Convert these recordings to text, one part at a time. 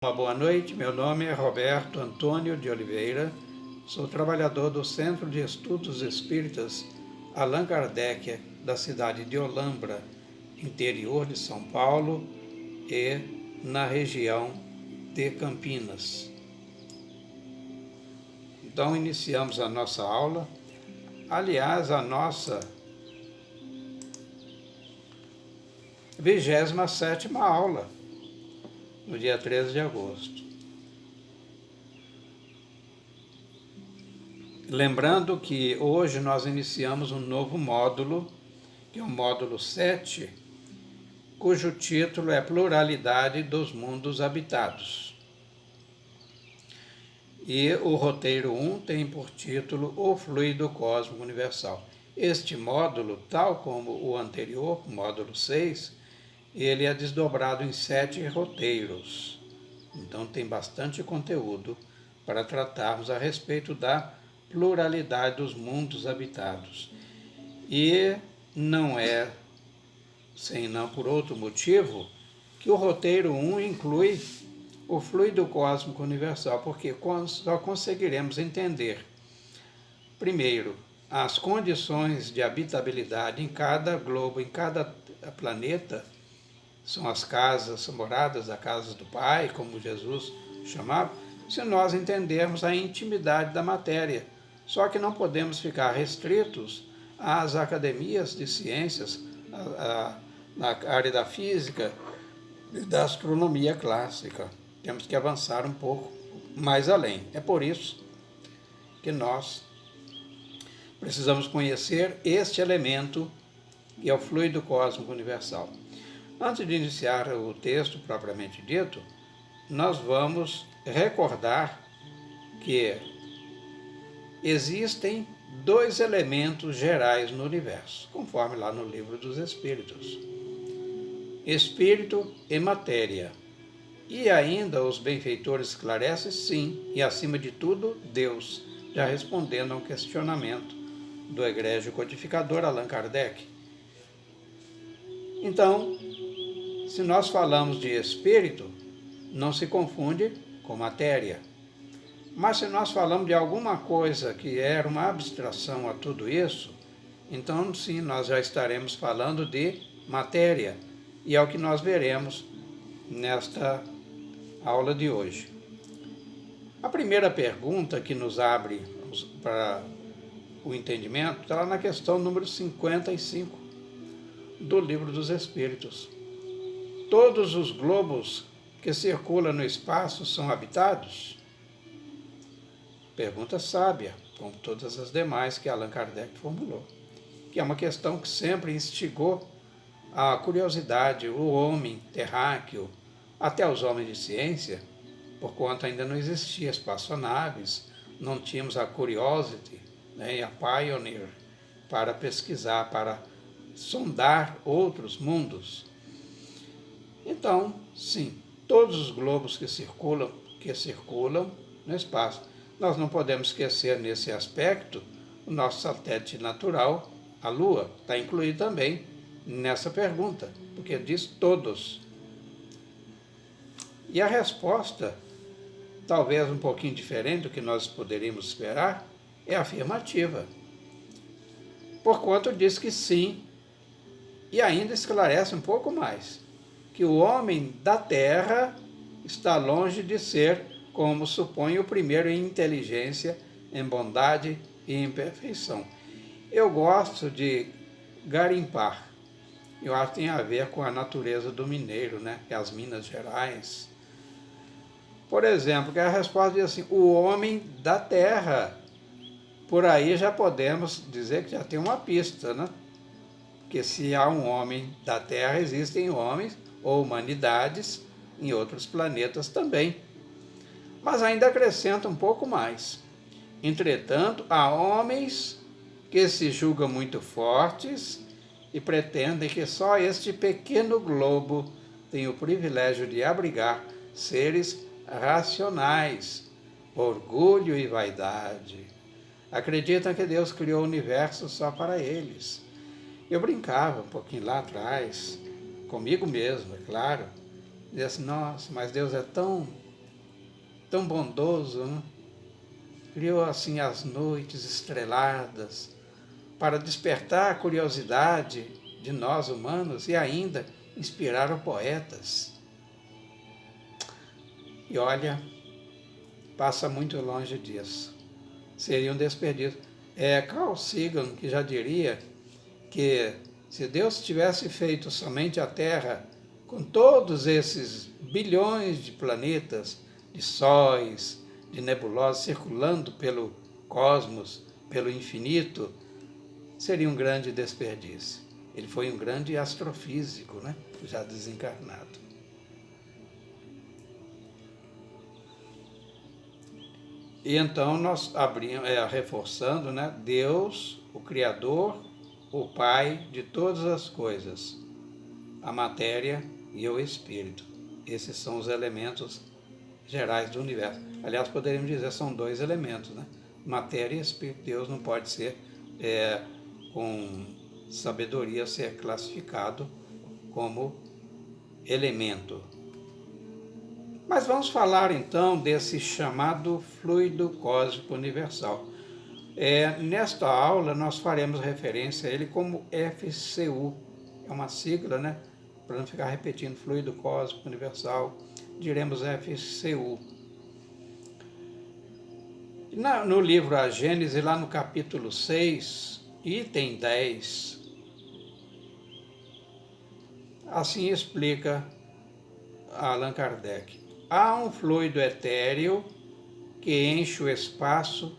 Uma boa noite, meu nome é Roberto Antônio de Oliveira, sou trabalhador do Centro de Estudos Espíritas Allan Kardec, da cidade de Olambra, interior de São Paulo e na região de Campinas. Então iniciamos a nossa aula, aliás, a nossa 27ª aula, no dia 13 de agosto. Lembrando que hoje nós iniciamos um novo módulo, que é o módulo 7, cujo título é Pluralidade dos Mundos Habitados. E o roteiro 1 tem por título O Fluido Cósmico Universal. Este módulo, tal como o anterior, o módulo 6, ele é desdobrado em 7 roteiros. Então tem bastante conteúdo para tratarmos a respeito da pluralidade dos mundos habitados. E não é, senão por outro motivo, que o roteiro 1 inclui o fluido cósmico universal, porque só conseguiremos entender, primeiro, as condições de habitabilidade em cada globo, em cada planeta, são as casas, as moradas da casa do Pai, como Jesus chamava, se nós entendermos a intimidade da matéria. Só que não podemos ficar restritos às academias de ciências, na área da física e da astronomia clássica. Temos que avançar um pouco mais além. É por isso que nós precisamos conhecer este elemento, que é o fluido cósmico universal. Antes de iniciar o texto propriamente dito, nós vamos recordar que existem 2 elementos gerais no universo, conforme lá no Livro dos Espíritos: espírito e matéria. E ainda os benfeitores esclarecem, sim, e acima de tudo, Deus, já respondendo a um questionamento do egrégio codificador Allan Kardec. Então, se nós falamos de espírito, não se confunde com matéria. Mas se nós falamos de alguma coisa que era uma abstração a tudo isso, então sim, nós já estaremos falando de matéria. E é o que nós veremos nesta aula de hoje. A primeira pergunta que nos abre para o entendimento está lá na questão número 55 do Livro dos Espíritos. Todos os globos que circulam no espaço são habitados? Pergunta sábia, como todas as demais que Allan Kardec formulou, que é uma questão que sempre instigou a curiosidade, o homem terráqueo, até os homens de ciência, por quanto ainda não existia espaçonaves, não tínhamos a Curiosity, né, e a Pioneer para pesquisar, para sondar outros mundos. Então, sim, todos os globos que circulam no espaço. Nós não podemos esquecer nesse aspecto o nosso satélite natural, a Lua, está incluído também nessa pergunta, porque diz todos. E a resposta, talvez um pouquinho diferente do que nós poderíamos esperar, é afirmativa. Porquanto diz que sim, e ainda esclarece um pouco mais, que o homem da Terra está longe de ser, como supõe, o primeiro em inteligência, em bondade e em perfeição. Eu gosto de garimpar. Eu acho que tem a ver com a natureza do mineiro, né? Que é as Minas Gerais. Por exemplo, que a resposta diz assim: o homem da Terra. Por aí já podemos dizer que já tem uma pista, né? Porque se há um homem da Terra, existem homens ou humanidades em outros planetas também. Mas ainda acrescenta um pouco mais. Entretanto, há homens que se julgam muito fortes e pretendem que só este pequeno globo tem o privilégio de abrigar seres racionais, orgulho e vaidade. Acreditam que Deus criou o universo só para eles. Eu brincava um pouquinho lá atrás, comigo mesmo, é claro, dizia assim: nossa, mas Deus é tão tão bondoso, né? Criou assim as noites estreladas para despertar a curiosidade de nós humanos e ainda inspiraram poetas. E olha, passa muito longe disso. Seria um desperdício. Carl Sagan, que já diria que se Deus tivesse feito somente a Terra com todos esses bilhões de planetas, de sóis, de nebulosas circulando pelo cosmos, pelo infinito, seria um grande desperdício. Ele foi um grande astrofísico, né? Já desencarnado. E então nós abrimos, reforçando, né? Deus, o Criador, o Pai de todas as coisas, a matéria e o Espírito. Esses são os elementos gerais do universo. Aliás, poderíamos dizer, são dois elementos, né? Matéria e Espírito. Deus não pode ser, com sabedoria, ser classificado como elemento. Mas vamos falar então desse chamado fluido cósmico universal. Nesta aula nós faremos referência a ele como FCU. É uma sigla, né? Para não ficar repetindo, fluido cósmico universal, diremos FCU. No livro A Gênese, lá no capítulo 6, item 10, assim explica Allan Kardec. Há um fluido etéreo que enche o espaço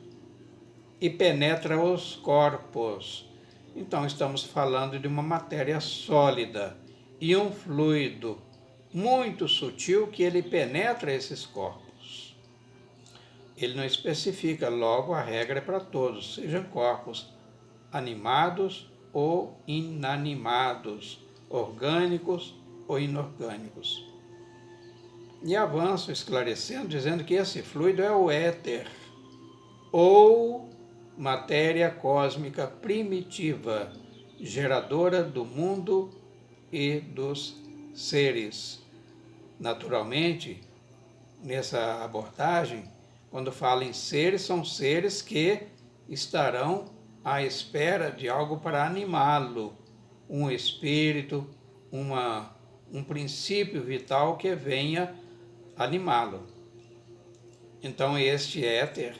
e penetra os corpos. Então, estamos falando de uma matéria sólida e um fluido muito sutil que ele penetra esses corpos. Ele não especifica, logo a regra é para todos, sejam corpos animados ou inanimados, orgânicos ou inorgânicos. E avanço esclarecendo, dizendo que esse fluido é o éter, ou matéria cósmica primitiva, geradora do mundo e dos seres. Naturalmente, nessa abordagem, quando fala em seres, são seres que estarão à espera de algo para animá-lo, um espírito, um princípio vital que venha animá-lo. Então, este éter,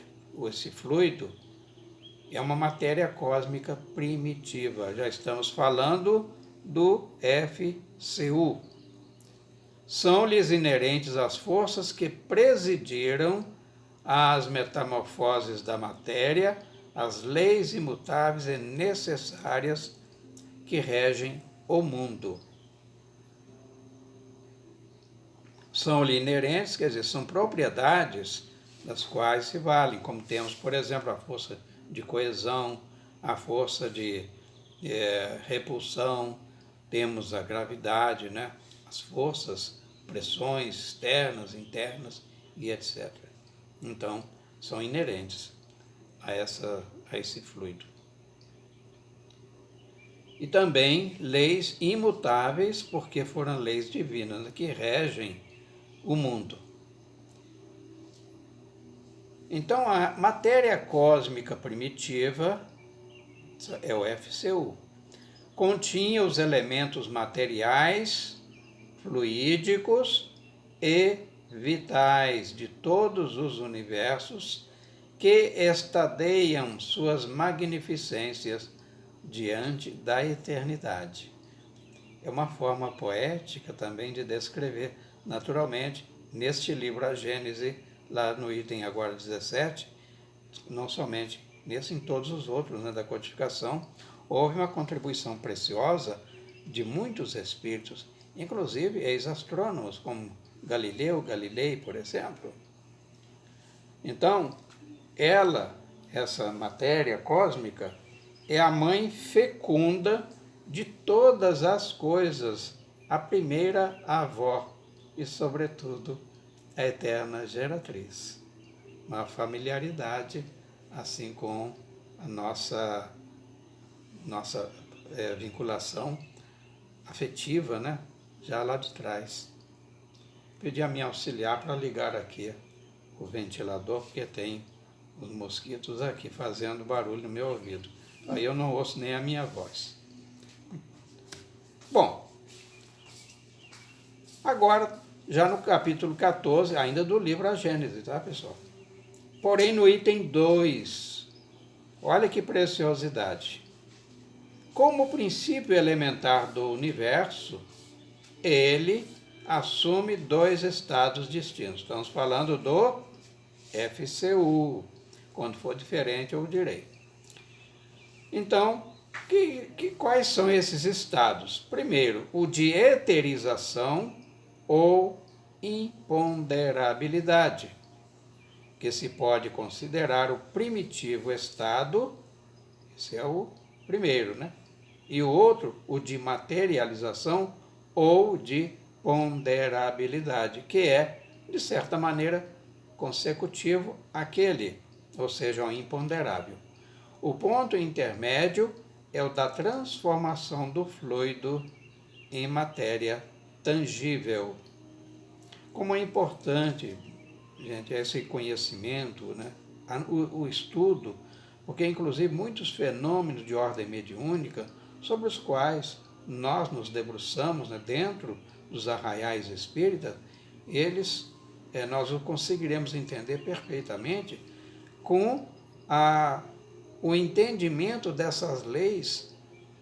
esse fluido, é uma matéria cósmica primitiva. Já estamos falando do FCU. São-lhes inerentes as forças que presidiram às metamorfoses da matéria, as leis imutáveis e necessárias que regem o mundo. São-lhe inerentes, quer dizer, são propriedades das quais se valem, como temos, por exemplo, a força de coesão, a força de repulsão, temos a gravidade, né? As forças, pressões externas, internas e etc. Então, são inerentes a esse fluido. E também leis imutáveis, porque foram leis divinas que regem o mundo. Então, a matéria cósmica primitiva, é o FCU, continha os elementos materiais, fluídicos e vitais de todos os universos que estadeiam suas magnificências diante da eternidade. É uma forma poética também de descrever, naturalmente, neste livro A Gênese, lá no item agora 17, não somente nesse, em todos os outros, né, da codificação, houve uma contribuição preciosa de muitos espíritos, inclusive ex-astrônomos, como Galilei, por exemplo. Então, essa matéria cósmica, é a mãe fecunda de todas as coisas, a primeira avó e, sobretudo, a eterna geratriz. Uma familiaridade, assim com a nossa vinculação afetiva, né? Já lá de trás. Pedi a minha auxiliar para ligar aqui o ventilador, porque tem os mosquitos aqui fazendo barulho no meu ouvido. Aí eu não ouço nem a minha voz. Bom, agora, já no capítulo 14, ainda do livro A Gênese, tá, pessoal? Porém, no item 2, olha que preciosidade. Como princípio elementar do universo, ele assume dois estados distintos. Estamos falando do FCU. Quando for diferente, eu direi. Então, quais são esses estados? Primeiro, o de eterização ou imponderabilidade, que se pode considerar o primitivo estado, esse é o primeiro, né? E o outro, o de materialização ou de ponderabilidade, que é, de certa maneira, consecutivo àquele, ou seja, ao imponderável. O ponto intermédio é o da transformação do fluido em matéria tangível. Como é importante, gente, esse conhecimento, né? o estudo, porque inclusive muitos fenômenos de ordem mediúnica, sobre os quais nós nos debruçamos, né, dentro dos arraiais espíritas, nós o conseguiremos entender perfeitamente com o entendimento dessas leis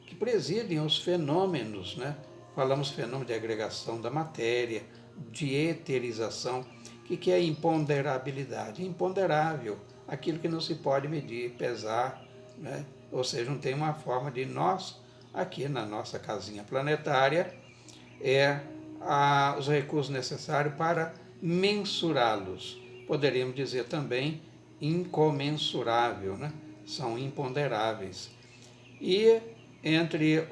que presidem os fenômenos, né? Falamos fenômeno de agregação da matéria, de eterização. O que é imponderabilidade? Imponderável, aquilo que não se pode medir, pesar, né? Ou seja, não tem uma forma de nós, aqui na nossa casinha planetária, os recursos necessários para mensurá-los. Poderíamos dizer também incomensurável, né? São imponderáveis. E entre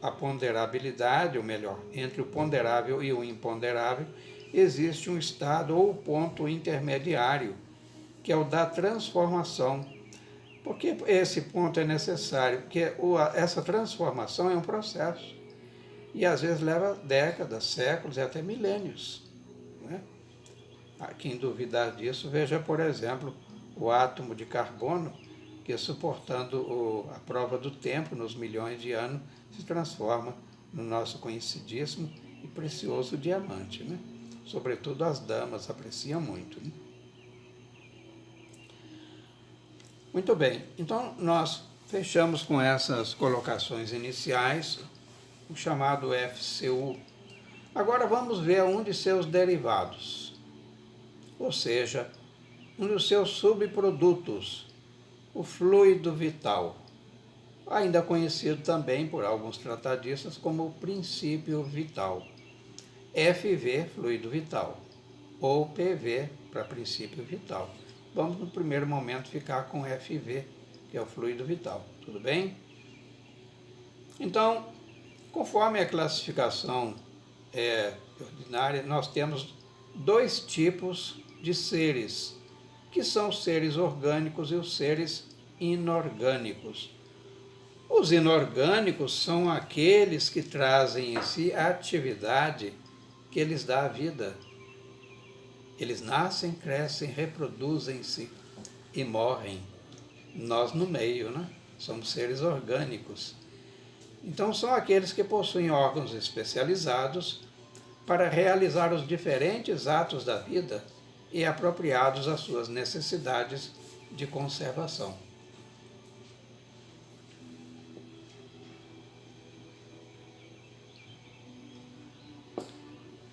a ponderabilidade, ou melhor, entre o ponderável e o imponderável, existe um estado ou ponto intermediário, que é o da transformação. Por que esse ponto é necessário? Porque essa transformação é um processo. E às vezes leva décadas, séculos e até milênios, né? Quem duvidar disso, veja, por exemplo, o átomo de carbono, que suportando a prova do tempo, nos milhões de anos, se transforma no nosso conhecidíssimo e precioso diamante, né? Sobretudo as damas apreciam muito, né? Muito bem, então nós fechamos com essas colocações iniciais, o chamado FCU. Agora vamos ver um de seus derivados, ou seja, um dos seus subprodutos, o fluido vital, ainda conhecido também por alguns tratadistas como o princípio vital. FV, fluido vital, ou PV, para princípio vital. Vamos, no primeiro momento, ficar com FV, que é o fluido vital. Tudo bem? Então, conforme a classificação ordinária, nós temos dois tipos de seres, que são os seres orgânicos e os seres inorgânicos. Os inorgânicos são aqueles que trazem em si a atividade que lhes dá a vida. Eles nascem, crescem, reproduzem-se e morrem. Nós no meio, né? Somos seres orgânicos. Então são aqueles que possuem órgãos especializados para realizar os diferentes atos da vida e apropriados às suas necessidades de conservação.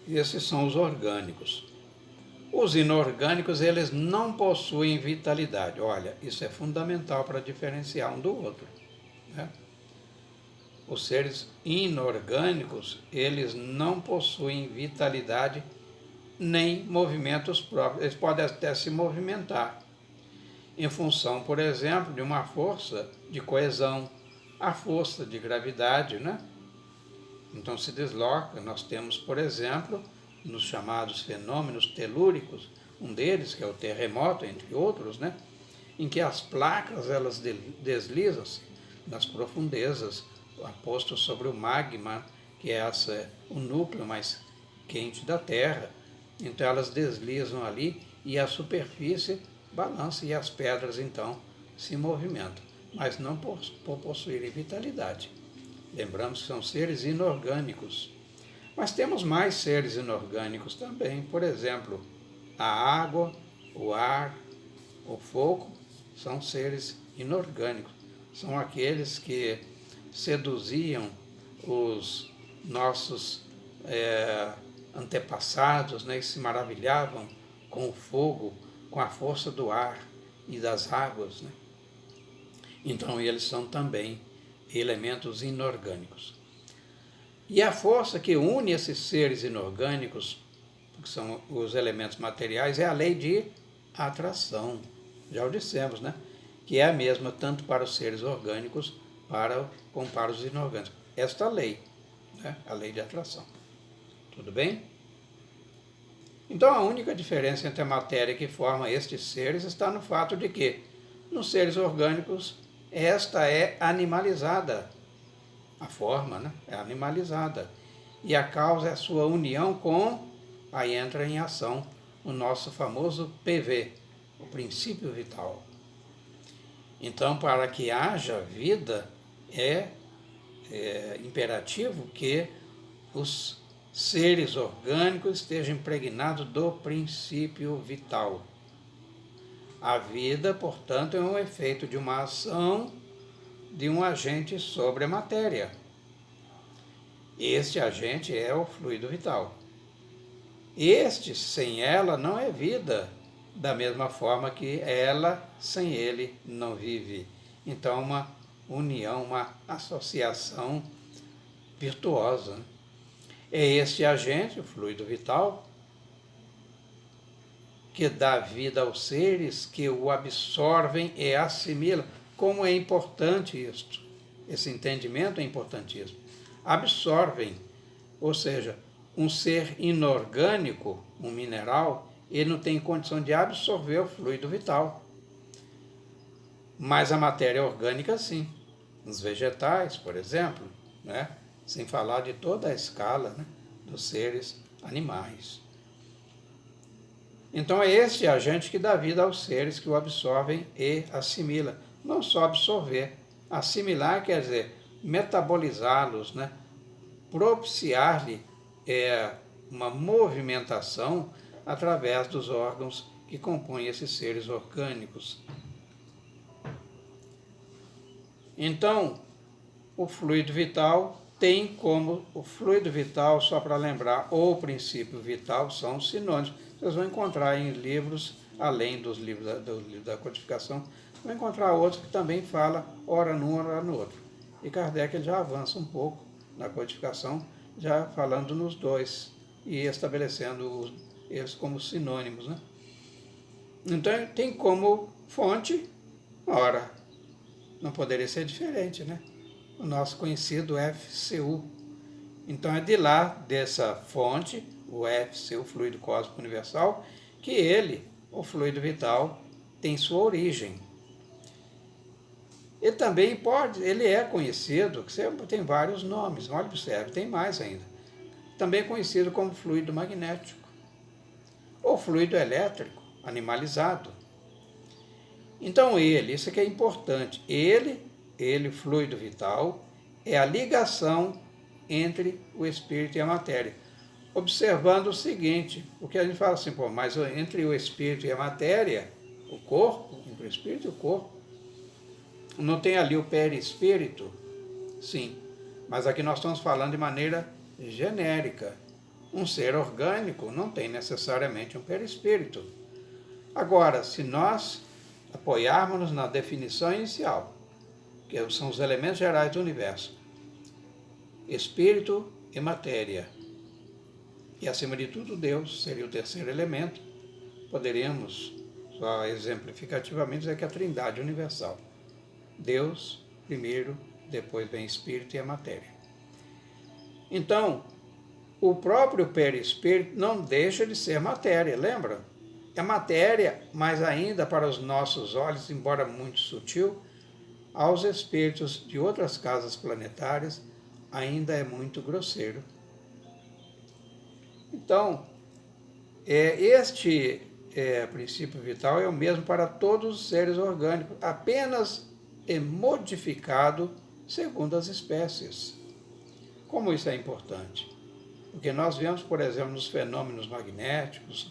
Esses são os orgânicos. Os inorgânicos, eles não possuem vitalidade. Olha, isso é fundamental para diferenciar um do outro, né? Os seres inorgânicos, eles não possuem vitalidade nem movimentos próprios. Eles podem até se movimentar em função, por exemplo, de uma força de coesão, a força de gravidade, né? Então se desloca. Nós temos, por exemplo, nos chamados fenômenos telúricos, um deles, que é o terremoto, entre outros, né? Em que as placas elas deslizam-se nas profundezas, posto sobre o magma, que é o núcleo mais quente da Terra, Então elas deslizam ali e a superfície balança e as pedras então se movimentam, mas não por possuírem vitalidade. Lembramos que são seres inorgânicos. Mas temos mais seres inorgânicos também, por exemplo, a água, o ar, o fogo, são seres inorgânicos. São aqueles que seduziam os nossos antepassados, né, e se maravilhavam com o fogo, com a força do ar e das águas, né? Então eles são também elementos inorgânicos. E a força que une esses seres inorgânicos, que são os elementos materiais, é a lei de atração. Já o dissemos, né? Que é a mesma tanto para os seres orgânicos como para os inorgânicos. Esta lei, né? A lei de atração. Tudo bem? Então a única diferença entre a matéria que forma estes seres está no fato de que, nos seres orgânicos, esta é animalizada. A forma, né, é animalizada. E a causa é a sua união com, aí entra em ação o nosso famoso PV, o princípio vital. Então, para que haja vida, é imperativo que os seres orgânicos estejam impregnados do princípio vital. A vida, portanto, é um efeito de uma ação de um agente sobre a matéria. Este agente é o fluido vital. Este, sem ela, não é vida, da mesma forma que ela, sem ele, não vive. Então, uma união, uma associação virtuosa. É este agente, o fluido vital, que dá vida aos seres, que o absorvem e assimilam. Como é importante isto? Esse entendimento é importantíssimo. Absorvem, ou seja, um ser inorgânico, um mineral, ele não tem condição de absorver o fluido vital. Mas a matéria orgânica, sim. Os vegetais, por exemplo, né? Sem falar de toda a escala, né, dos seres animais. Então é este agente que dá vida aos seres que o absorvem e assimilam. Não só absorver, assimilar quer dizer metabolizá-los, né? Propiciar-lhe uma movimentação através dos órgãos que compõem esses seres orgânicos. Então, o fluido vital tem como o fluido vital, só para lembrar, ou o princípio vital, são sinônimos. Vocês vão encontrar em livros, além dos livros da codificação, vão encontrar outros que também falam ora num, ora no outro. E Kardec ele já avança um pouco na codificação, já falando nos dois e estabelecendo eles como sinônimos, né? Então tem como fonte, ora, não poderia ser diferente, né? O nosso conhecido FCU. Então é de lá, dessa fonte, o FCU, Fluido Cósmico Universal, que ele, o fluido vital, tem sua origem. Ele também ele é conhecido, tem vários nomes, olha, observe, tem mais ainda. Também conhecido como fluido magnético, ou fluido elétrico, animalizado. Então isso aqui é importante, ele, fluido vital, é a ligação entre o espírito e a matéria. Observando o seguinte, porque a gente fala assim, mas entre o espírito e a matéria, o corpo, entre o espírito e o corpo, não tem ali o perispírito? Sim, mas aqui nós estamos falando de maneira genérica. Um ser orgânico não tem necessariamente um perispírito. Agora, se nós apoiarmos na definição inicial, que são os elementos gerais do universo, espírito e matéria, e acima de tudo Deus seria o terceiro elemento, poderíamos, só exemplificativamente, dizer que é a Trindade universal. Deus primeiro, depois vem espírito e a matéria. Então, o próprio perispírito não deixa de ser matéria, lembra? É matéria, mas ainda para os nossos olhos, embora muito sutil, aos espíritos de outras casas planetárias, ainda é muito grosseiro. Então, Este princípio vital é o mesmo para todos os seres orgânicos, apenas é modificado segundo as espécies. Como isso é importante? Porque nós vemos, por exemplo, nos fenômenos magnéticos,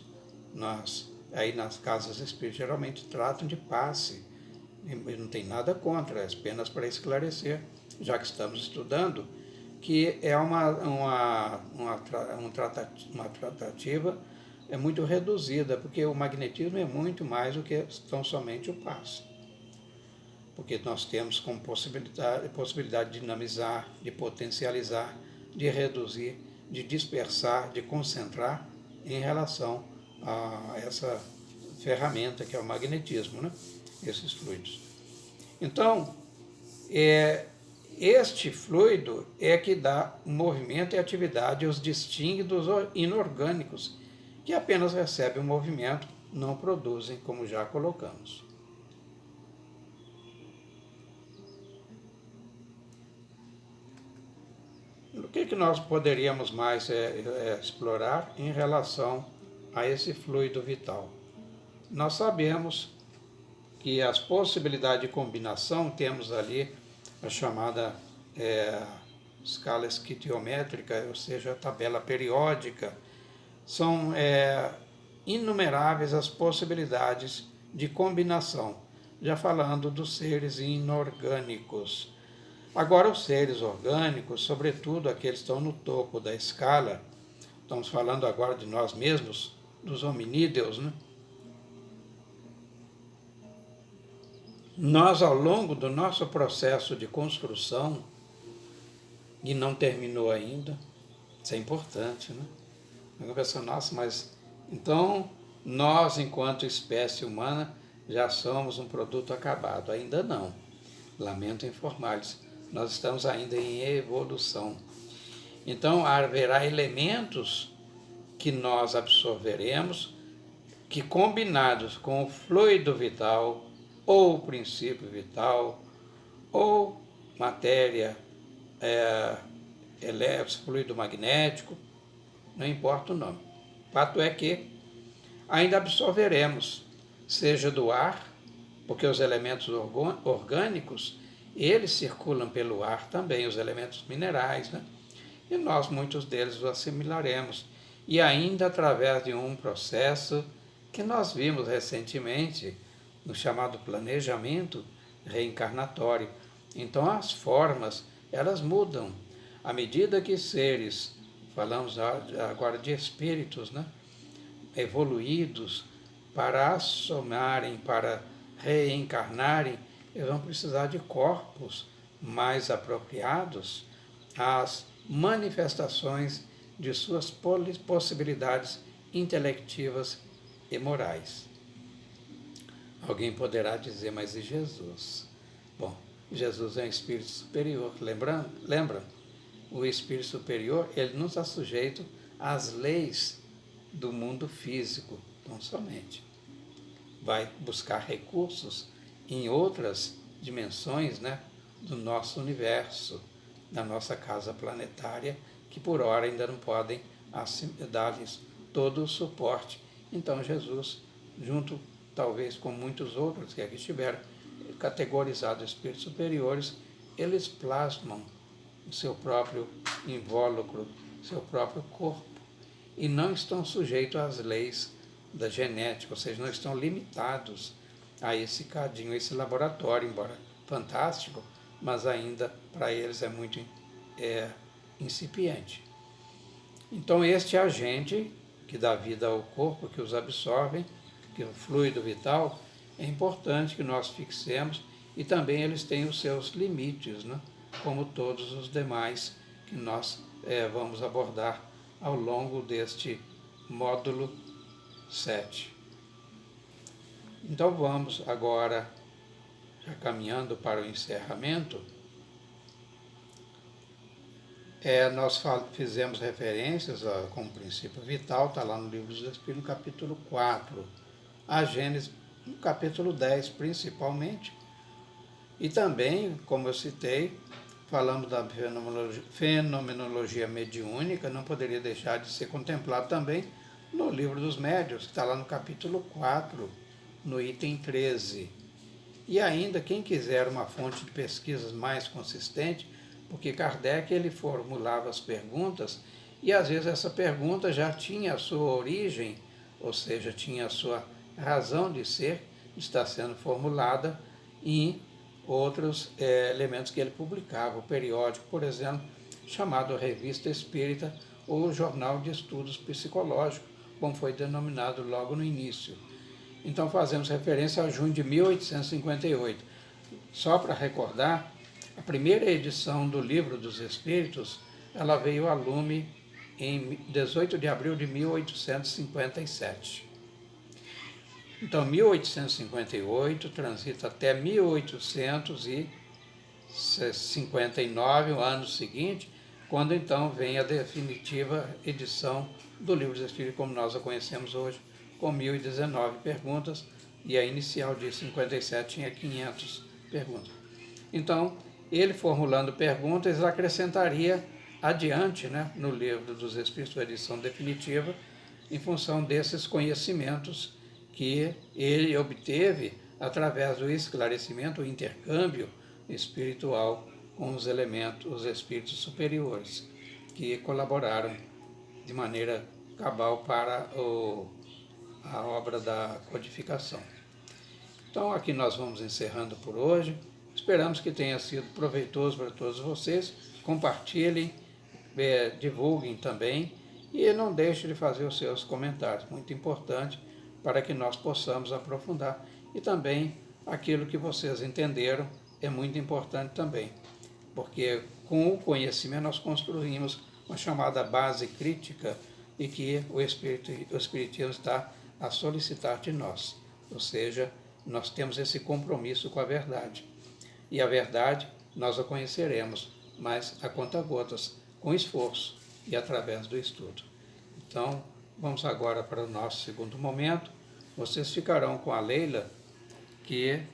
aí nas casas espíritas geralmente tratam de passe, e não tem nada contra, é apenas para esclarecer, já que estamos estudando, que é uma tratativa muito reduzida, porque o magnetismo é muito mais do que tão somente o passe. Porque nós temos como possibilidade de dinamizar, de potencializar, de reduzir, de dispersar, de concentrar em relação a essa ferramenta que é o magnetismo, né? Esses fluidos. Então, este fluido é que dá movimento e atividade aos distingue dos inorgânicos, que apenas recebem o movimento, não produzem, como já colocamos. O que nós poderíamos mais explorar em relação a esse fluido vital? Nós sabemos que as possibilidades de combinação, temos ali a chamada escala esquitiométrica, ou seja, a tabela periódica. São inumeráveis as possibilidades de combinação, já falando dos seres inorgânicos. Agora, os seres orgânicos, sobretudo aqueles que estão no topo da escala, estamos falando agora de nós mesmos, dos hominídeos, né? Nós, ao longo do nosso processo de construção, e não terminou ainda, isso é importante, né? Eu penso, nossa, mas então nós, enquanto espécie humana, já somos um produto acabado. Ainda não. Lamento informar-lhes, nós estamos ainda em evolução. Então haverá elementos que nós absorveremos, que combinados com o fluido vital, ou o princípio vital, ou matéria, fluido magnético, não importa o nome. O fato é que ainda absorveremos, seja do ar, porque os elementos orgânicos, eles circulam pelo ar também, os elementos minerais, né? E nós, muitos deles, os assimilaremos. E ainda através de um processo que nós vimos recentemente, no chamado planejamento reencarnatório. Então as formas, elas mudam. À medida que seres, falamos agora de espíritos, né, evoluídos, para assomarem, para reencarnarem, eles vão precisar de corpos mais apropriados às manifestações de suas possibilidades intelectivas e morais. Alguém poderá dizer, mas e Jesus? Bom, Jesus é um espírito superior, lembra? O espírito superior, ele não está sujeito às leis do mundo físico, não somente. Vai buscar recursos em outras dimensões, né, do nosso universo, da nossa casa planetária, que por hora ainda não podem dar-lhes todo o suporte. Então Jesus, junto talvez com muitos outros que aqui estiveram categorizados espíritos superiores, eles plasmam o seu próprio invólucro, seu próprio corpo, e não estão sujeitos às leis da genética, ou seja, não estão limitados a esse cadinho, a esse laboratório, embora fantástico, mas ainda para eles é muito incipiente. Então este agente que dá vida ao corpo, que os absorvem, que é o fluido vital, é importante que nós fixemos, e também eles têm os seus limites, né? Como todos os demais que nós vamos abordar ao longo deste módulo 7. Então vamos agora, já caminhando para o encerramento, nós fizemos referências com o princípio vital, está lá no Livro dos Espíritos, no capítulo 4, a Gênesis, no capítulo 10 principalmente, e também, como eu citei, falando da fenomenologia mediúnica, não poderia deixar de ser contemplado também no Livro dos Médiuns, que está lá no capítulo 4, no item 13. E ainda, quem quiser uma fonte de pesquisas mais consistente, porque Kardec ele formulava as perguntas e às vezes essa pergunta já tinha a sua origem, ou seja, tinha a sua razão de ser, está sendo formulada em outros elementos que ele publicava, o periódico, por exemplo, chamado Revista Espírita ou Jornal de Estudos Psicológicos, como foi denominado logo no início. Então fazemos referência a junho de 1858. Só para recordar, a primeira edição do Livro dos Espíritos, ela veio a lume em 18 de abril de 1857. Então, 1858 transita até 1859, o ano seguinte, quando então vem a definitiva edição do Livro dos Espíritos, como nós a conhecemos hoje, com 1019 perguntas, e a inicial de 57 tinha 500 perguntas. Então, ele formulando perguntas, acrescentaria adiante, no Livro dos Espíritos, a edição definitiva, em função desses conhecimentos que ele obteve através do esclarecimento, o intercâmbio espiritual com os elementos, os espíritos superiores, que colaboraram de maneira cabal para a obra da codificação. Então, aqui nós vamos encerrando por hoje. Esperamos que tenha sido proveitoso para todos vocês. Compartilhem, divulguem também e não deixe de fazer os seus comentários. Muito importante para que nós possamos aprofundar. E também aquilo que vocês entenderam é muito importante também, porque com o conhecimento nós construímos uma chamada base crítica e que o Espiritismo está a solicitar de nós. Ou seja, nós temos esse compromisso com a verdade. E a verdade nós a conheceremos, mas a conta-gotas, com esforço e através do estudo. Então, vamos agora para o nosso segundo momento. Vocês ficarão com a Leila, que